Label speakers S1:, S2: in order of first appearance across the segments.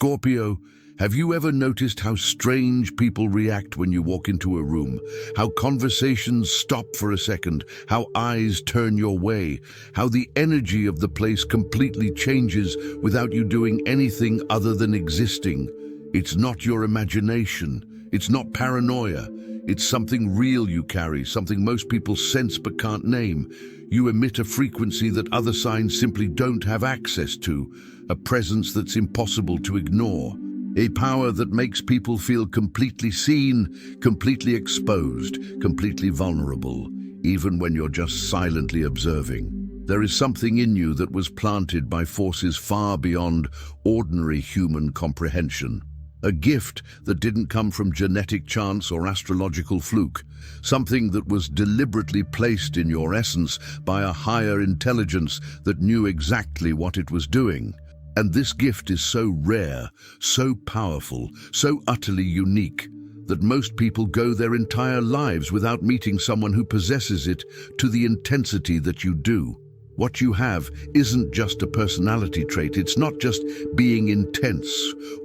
S1: Scorpio, have you ever noticed how strange people react when you walk into a room? How conversations stop for a second, how eyes turn your way, how the energy of the place completely changes without you doing anything other than existing. It's not your imagination, it's not paranoia, it's something real you carry, something most people sense but can't name. You emit a frequency that other signs simply don't have access to, a presence that's impossible to ignore. A power that makes people feel completely seen, completely exposed, completely vulnerable, even when you're just silently observing. There is something in you that was planted by forces far beyond ordinary human comprehension. A gift that didn't come from genetic chance or astrological fluke. Something that was deliberately placed in your essence by a higher intelligence that knew exactly what it was doing. And this gift is so rare, so powerful, so utterly unique, that most people go their entire lives without meeting someone who possesses it to the intensity that you do. What you have isn't just a personality trait, it's not just being intense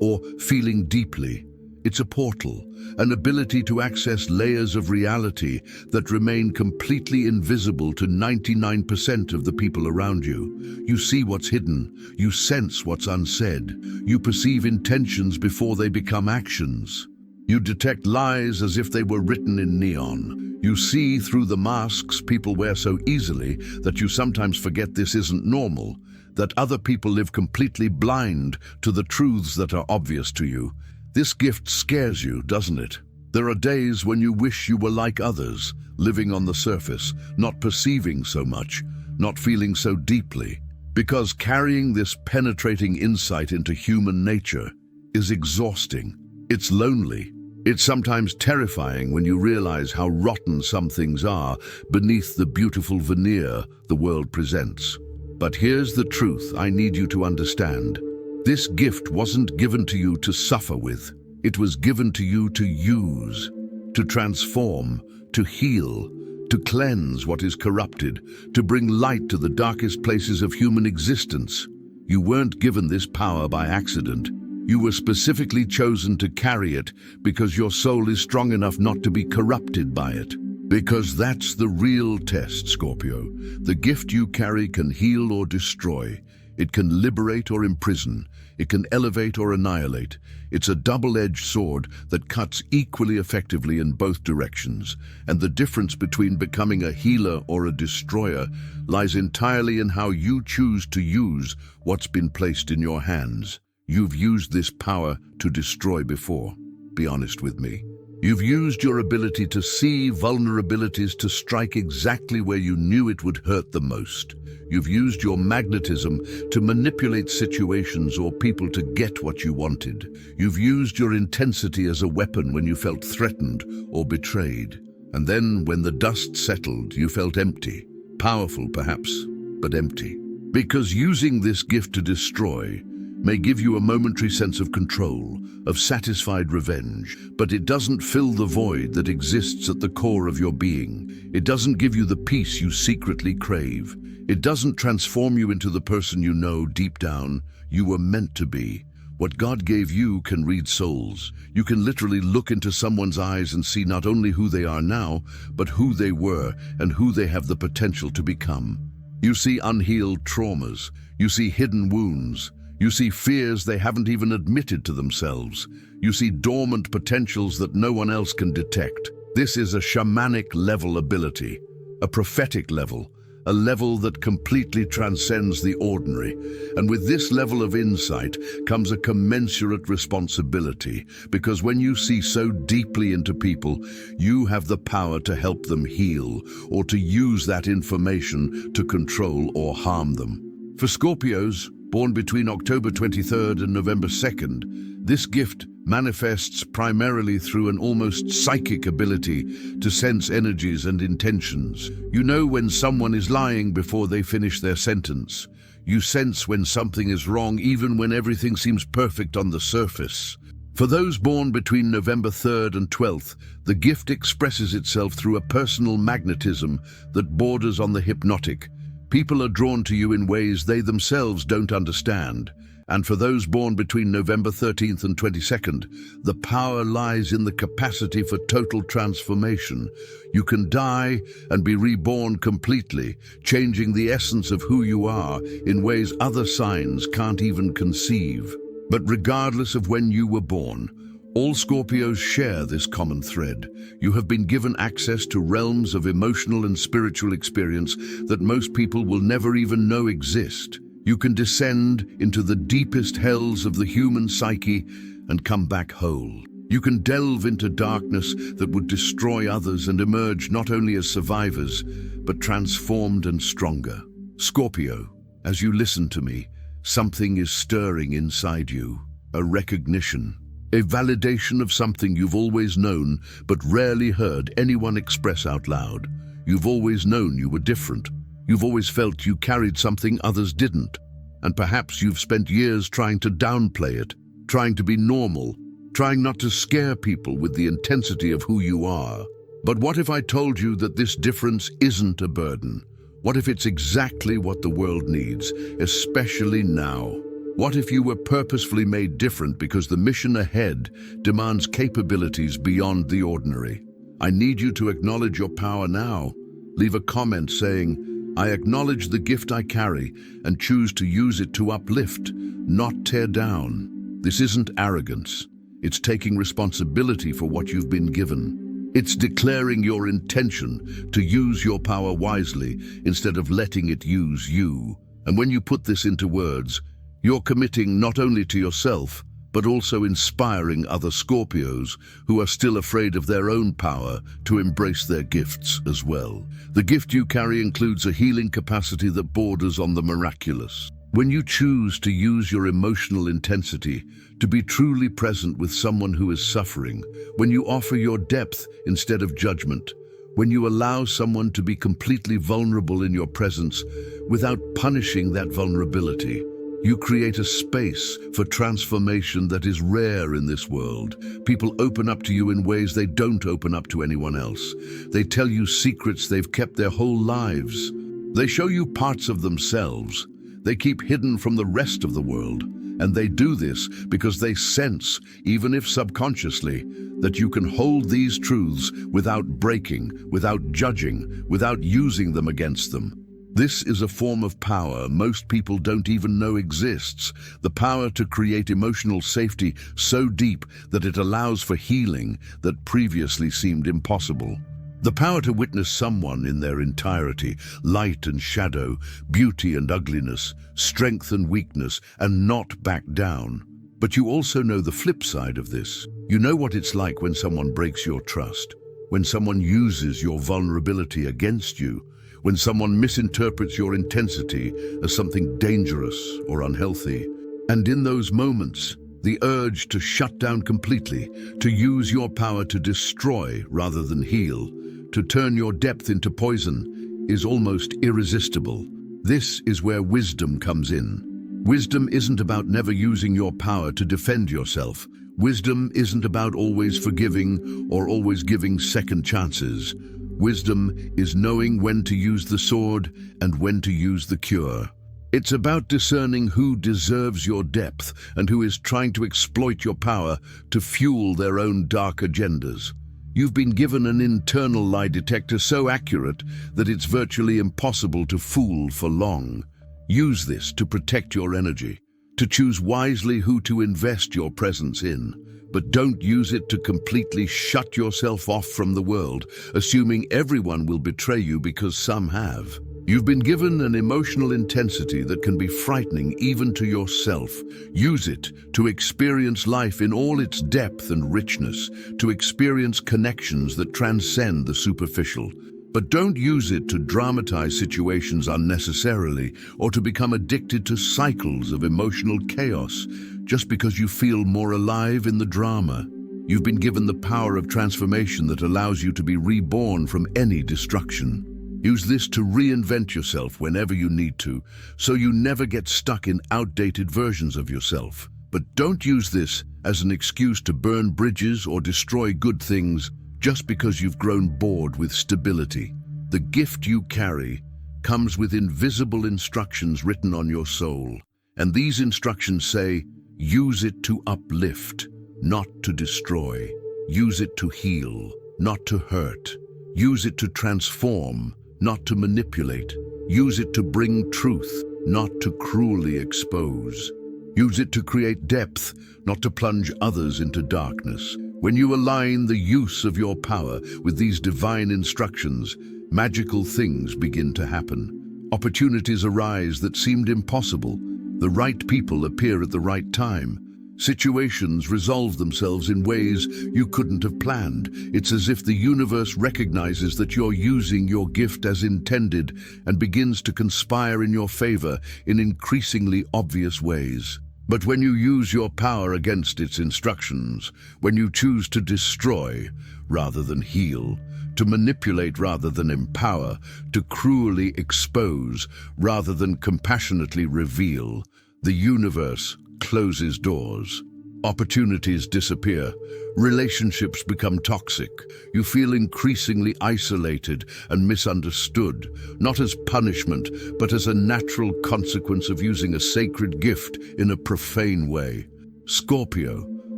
S1: or feeling deeply. It's a portal, an ability to access layers of reality that remain completely invisible to 99% of the people around you. You see what's hidden, you sense what's unsaid, you perceive intentions before they become actions. You detect lies as if they were written in neon. You see through the masks people wear so easily that you sometimes forget this isn't normal, that other people live completely blind to the truths that are obvious to you. This gift scares you, doesn't it? There are days when you wish you were like others, living on the surface, not perceiving so much, not feeling so deeply. Because carrying this penetrating insight into human nature is exhausting. It's lonely. It's sometimes terrifying when you realize how rotten some things are beneath the beautiful veneer the world presents. But here's the truth I need you to understand. This gift wasn't given to you to suffer with. It was given to you to use, to transform, to heal, to cleanse what is corrupted, to bring light to the darkest places of human existence. You weren't given this power by accident. You were specifically chosen to carry it because your soul is strong enough not to be corrupted by it. Because that's the real test, Scorpio. The gift you carry can heal or destroy. It can liberate or imprison. It can elevate or annihilate. It's a double-edged sword that cuts equally effectively in both directions. And the difference between becoming a healer or a destroyer lies entirely in how you choose to use what's been placed in your hands. You've used this power to destroy before. Be honest with me. You've used your ability to see vulnerabilities to strike exactly where you knew it would hurt the most. You've used your magnetism to manipulate situations or people to get what you wanted. You've used your intensity as a weapon when you felt threatened or betrayed. And then, when the dust settled, you felt empty. Powerful, perhaps, but empty. Because using this gift to destroy may give you a momentary sense of control, of satisfied revenge, but it doesn't fill the void that exists at the core of your being. It doesn't give you the peace you secretly crave. It doesn't transform you into the person you know deep down you were meant to be. What God gave you can read souls. You can literally look into someone's eyes and see not only who they are now, but who they were and who they have the potential to become. You see unhealed traumas. You see hidden wounds. You see fears they haven't even admitted to themselves. You see dormant potentials that no one else can detect. This is a shamanic level ability, a prophetic level, a level that completely transcends the ordinary. And with this level of insight comes a commensurate responsibility, because when you see so deeply into people, you have the power to help them heal or to use that information to control or harm them. For Scorpios, born between October 23rd and November 2nd, this gift manifests primarily through an almost psychic ability to sense energies and intentions. You know when someone is lying before they finish their sentence. You sense when something is wrong even when everything seems perfect on the surface. For those born between November 3rd and 12th, the gift expresses itself through a personal magnetism that borders on the hypnotic. People are drawn to you in ways they themselves don't understand, And for those born between November 13th and 22nd, the power lies in the capacity for total transformation. You can die and be reborn completely, changing the essence of who you are in ways other signs can't even conceive. But regardless of when you were born, all Scorpios share this common thread. You have been given access to realms of emotional and spiritual experience that most people will never even know exist. You can descend into the deepest hells of the human psyche and come back whole. You can delve into darkness that would destroy others and emerge not only as survivors, but transformed and stronger. Scorpio, as you listen to me, something is stirring inside you. A recognition, a validation of something you've always known but rarely heard anyone express out loud. You've always known you were different. You've always felt you carried something others didn't. And perhaps you've spent years trying to downplay it, trying to be normal, trying not to scare people with the intensity of who you are. But what if I told you that this difference isn't a burden? What if it's exactly what the world needs, especially now? What if you were purposefully made different because the mission ahead demands capabilities beyond the ordinary? I need you to acknowledge your power now. Leave a comment saying, "I acknowledge the gift I carry and choose to use it to uplift, not tear down." This isn't arrogance. It's taking responsibility for what you've been given. It's declaring your intention to use your power wisely instead of letting it use you. And when you put this into words, you're committing not only to yourself, but also inspiring other Scorpios who are still afraid of their own power to embrace their gifts as well. The gift you carry includes a healing capacity that borders on the miraculous. When you choose to use your emotional intensity to be truly present with someone who is suffering, when you offer your depth instead of judgment, when you allow someone to be completely vulnerable in your presence without punishing that vulnerability, you create a space for transformation that is rare in this world. People open up to you in ways they don't open up to anyone else. They tell you secrets they've kept their whole lives. They show you parts of themselves they keep hidden from the rest of the world. And they do this because they sense, even if subconsciously, that you can hold these truths without breaking, without judging, without using them against them. This is a form of power most people don't even know exists, the power to create emotional safety so deep that it allows for healing that previously seemed impossible. The power to witness someone in their entirety, light and shadow, beauty and ugliness, strength and weakness, and not back down. But you also know the flip side of this. You know what it's like when someone breaks your trust, when someone uses your vulnerability against you, when someone misinterprets your intensity as something dangerous or unhealthy. And in those moments, the urge to shut down completely, to use your power to destroy rather than heal, to turn your depth into poison, is almost irresistible. This is where wisdom comes in. Wisdom isn't about never using your power to defend yourself. Wisdom isn't about always forgiving or always giving second chances. Wisdom is knowing when to use the sword and when to use the cure. It's about discerning who deserves your depth and who is trying to exploit your power to fuel their own dark agendas. You've been given an internal lie detector so accurate that it's virtually impossible to fool for long. Use this to protect your energy, to choose wisely who to invest your presence in. But don't use it to completely shut yourself off from the world, assuming everyone will betray you because some have. You've been given an emotional intensity that can be frightening even to yourself. Use it to experience life in all its depth and richness, to experience connections that transcend the superficial. But don't use it to dramatize situations unnecessarily or to become addicted to cycles of emotional chaos just because you feel more alive in the drama. You've been given the power of transformation that allows you to be reborn from any destruction. Use this to reinvent yourself whenever you need to, so you never get stuck in outdated versions of yourself. But don't use this as an excuse to burn bridges or destroy good things just because you've grown bored with stability. The gift you carry comes with invisible instructions written on your soul, And these instructions say, use it to uplift, not to destroy. Use it to heal, not to hurt. Use it to transform, not to manipulate. Use it to bring truth, not to cruelly expose. Use it to create depth, not to plunge others into darkness. When you align the use of your power with these divine instructions, magical things begin to happen. Opportunities arise that seemed impossible. The right people appear at the right time. Situations resolve themselves in ways you couldn't have planned. It's as if the universe recognizes that you're using your gift as intended and begins to conspire in your favor in increasingly obvious ways. But when you use your power against its instructions, when you choose to destroy rather than heal, to manipulate rather than empower, to cruelly expose rather than compassionately reveal, the universe closes doors. Opportunities disappear. Relationships become toxic. You feel increasingly isolated and misunderstood, not as punishment, but as a natural consequence of using a sacred gift in a profane way. Scorpio,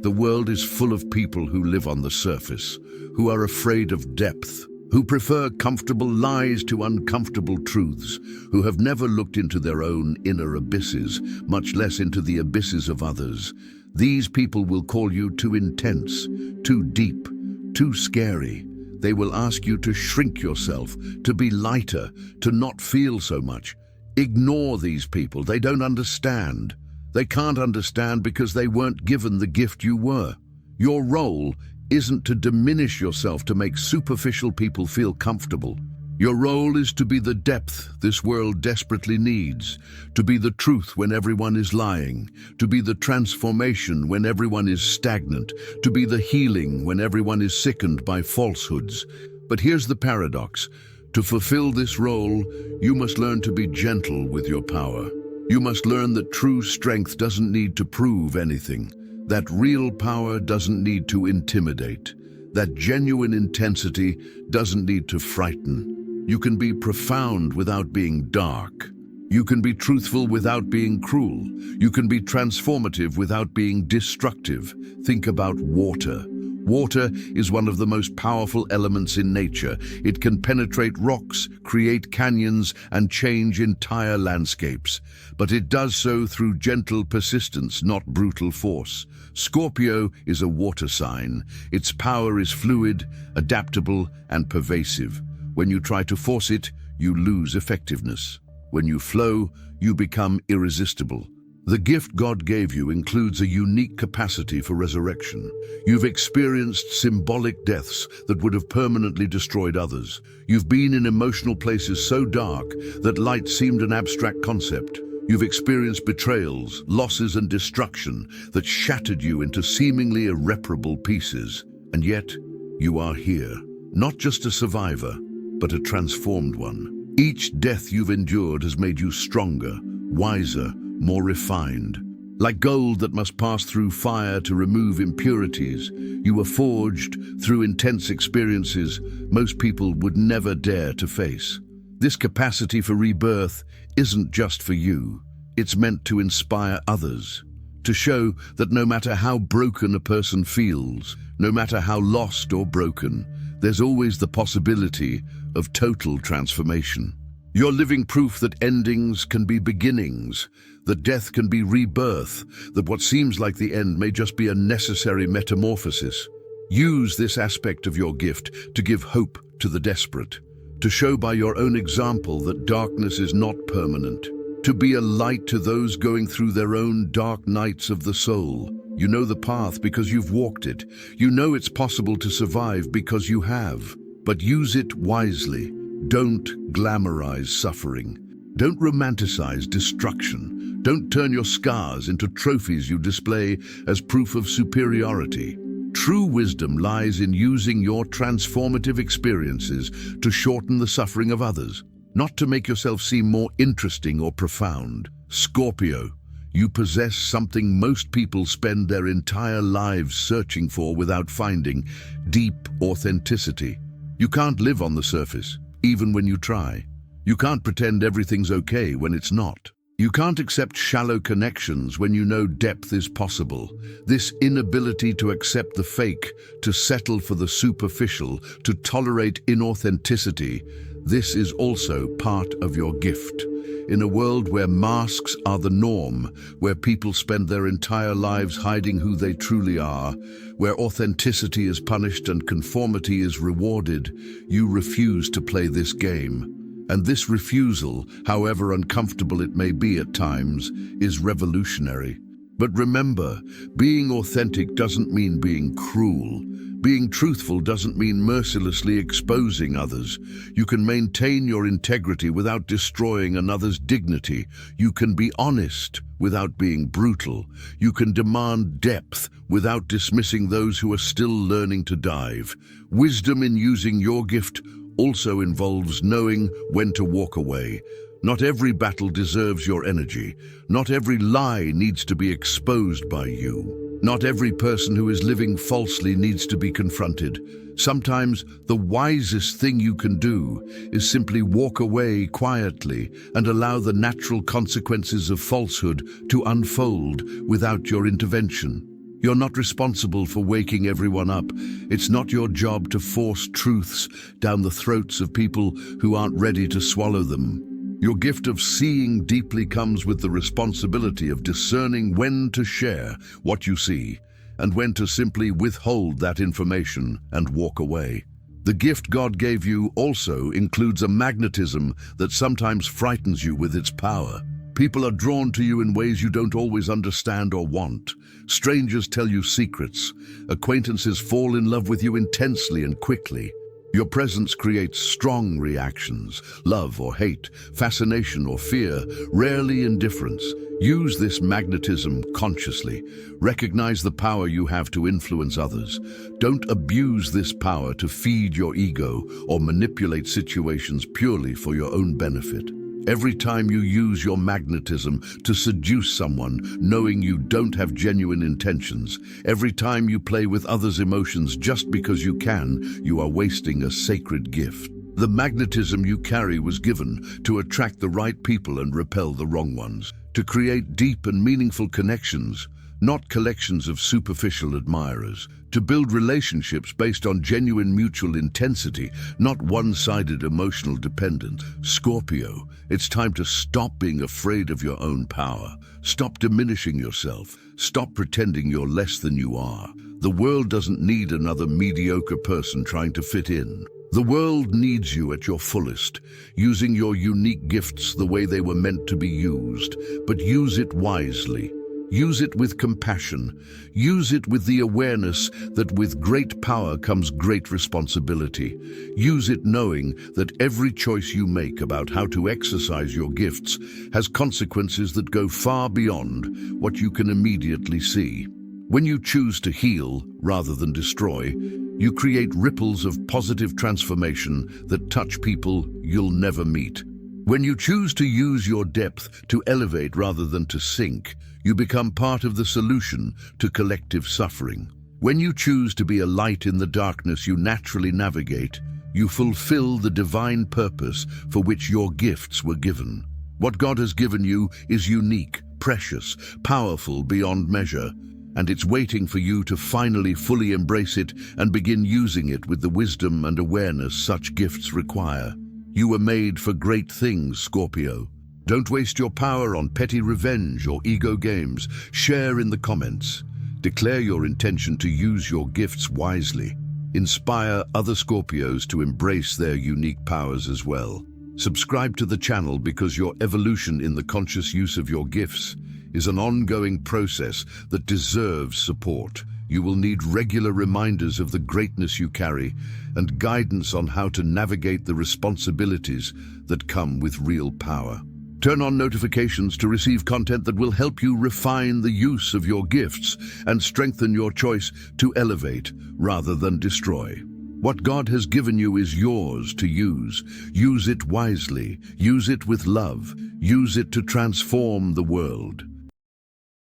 S1: the world is full of people who live on the surface, who are afraid of depth, who prefer comfortable lies to uncomfortable truths, who have never looked into their own inner abysses, much less into the abysses of others. These people will call you too intense, too deep, too scary. They will ask you to shrink yourself, to be lighter, to not feel so much. Ignore these people. They don't understand. They can't understand because they weren't given the gift you were. Your role isn't to diminish yourself to make superficial people feel comfortable. Your role is to be the depth this world desperately needs, to be the truth when everyone is lying, to be the transformation when everyone is stagnant, to be the healing when everyone is sickened by falsehoods. But here's the paradox. To fulfill this role, you must learn to be gentle with your power. You must learn that true strength doesn't need to prove anything, that real power doesn't need to intimidate, that genuine intensity doesn't need to frighten. You can be profound without being dark. You can be truthful without being cruel. You can be transformative without being destructive. Think about water. Water is one of the most powerful elements in nature. It can penetrate rocks, create canyons, and change entire landscapes. But it does so through gentle persistence, not brutal force. Scorpio is a water sign. Its power is fluid, adaptable, and pervasive. When you try to force it, you lose effectiveness. When you flow, you become irresistible. The gift God gave you includes a unique capacity for resurrection. You've experienced symbolic deaths that would have permanently destroyed others. You've been in emotional places so dark that light seemed an abstract concept. You've experienced betrayals, losses, and destruction that shattered you into seemingly irreparable pieces. And yet, you are here, not just a survivor, but a transformed one. Each death you've endured has made you stronger, wiser, more refined. Like gold that must pass through fire to remove impurities, you were forged through intense experiences most people would never dare to face. This capacity for rebirth isn't just for you. It's meant to inspire others, to show that no matter how broken a person feels, no matter how lost or broken, there's always the possibility of total transformation. You're living proof that endings can be beginnings, that death can be rebirth, that what seems like the end may just be a necessary metamorphosis. Use this aspect of your gift to give hope to the desperate, to show by your own example that darkness is not permanent, to be a light to those going through their own dark nights of the soul. You know the path because you've walked it. You know it's possible to survive because you have. But use it wisely. Don't glamorize suffering. Don't romanticize destruction. Don't turn your scars into trophies you display as proof of superiority. True wisdom lies in using your transformative experiences to shorten the suffering of others, not to make yourself seem more interesting or profound. Scorpio, you possess something most people spend their entire lives searching for without finding: deep authenticity. You can't live on the surface, even when you try. You can't pretend everything's okay when it's not. You can't accept shallow connections when you know depth is possible. This inability to accept the fake, to settle for the superficial, to tolerate inauthenticity, this is also part of your gift. In a world where masks are the norm, where people spend their entire lives hiding who they truly are, where authenticity is punished and conformity is rewarded, you refuse to play this game. And this refusal, however uncomfortable it may be at times, is revolutionary. But remember, being authentic doesn't mean being cruel. Being truthful doesn't mean mercilessly exposing others. You can maintain your integrity without destroying another's dignity. You can be honest without being brutal. You can demand depth without dismissing those who are still learning to dive. Wisdom in using your gift also involves knowing when to walk away. Not every battle deserves your energy. Not every lie needs to be exposed by you. Not every person who is living falsely needs to be confronted. Sometimes the wisest thing you can do is simply walk away quietly and allow the natural consequences of falsehood to unfold without your intervention. You're not responsible for waking everyone up. It's not your job to force truths down the throats of people who aren't ready to swallow them. Your gift of seeing deeply comes with the responsibility of discerning when to share what you see and when to simply withhold that information and walk away. The gift God gave you also includes a magnetism that sometimes frightens you with its power. People are drawn to you in ways you don't always understand or want. Strangers tell you secrets. Acquaintances fall in love with you intensely and quickly. Your presence creates strong reactions, love or hate, fascination or fear, rarely indifference. Use this magnetism consciously. Recognize the power you have to influence others. Don't abuse this power to feed your ego or manipulate situations purely for your own benefit. Every time you use your magnetism to seduce someone, knowing you don't have genuine intentions, every time you play with others' emotions just because you can, you are wasting a sacred gift. The magnetism you carry was given to attract the right people and repel the wrong ones, to create deep and meaningful connections, not collections of superficial admirers, to build relationships based on genuine mutual intensity, not one-sided emotional dependence. Scorpio, it's time to stop being afraid of your own power. Stop diminishing yourself. Stop pretending you're less than you are. The world doesn't need another mediocre person trying to fit in. The world needs you at your fullest, using your unique gifts the way they were meant to be used, but use it wisely. Use it with compassion. Use it with the awareness that with great power comes great responsibility. Use it knowing that every choice you make about how to exercise your gifts has consequences that go far beyond what you can immediately see. When you choose to heal rather than destroy, you create ripples of positive transformation that touch people you'll never meet. When you choose to use your depth to elevate rather than to sink, you become part of the solution to collective suffering. When you choose to be a light in the darkness you naturally navigate, you fulfill the divine purpose for which your gifts were given. What God has given you is unique, precious, powerful beyond measure, and it's waiting for you to finally fully embrace it and begin using it with the wisdom and awareness such gifts require. You were made for great things, Scorpio. Don't waste your power on petty revenge or ego games. Share in the comments. Declare your intention to use your gifts wisely. Inspire other Scorpios to embrace their unique powers as well. Subscribe to the channel because your evolution in the conscious use of your gifts is an ongoing process that deserves support. You will need regular reminders of the greatness you carry and guidance on how to navigate the responsibilities that come with real power. Turn on notifications to receive content that will help you refine the use of your gifts and strengthen your choice to elevate rather than destroy. What God has given you is yours to use. Use it wisely. Use it with love. Use it to transform the world.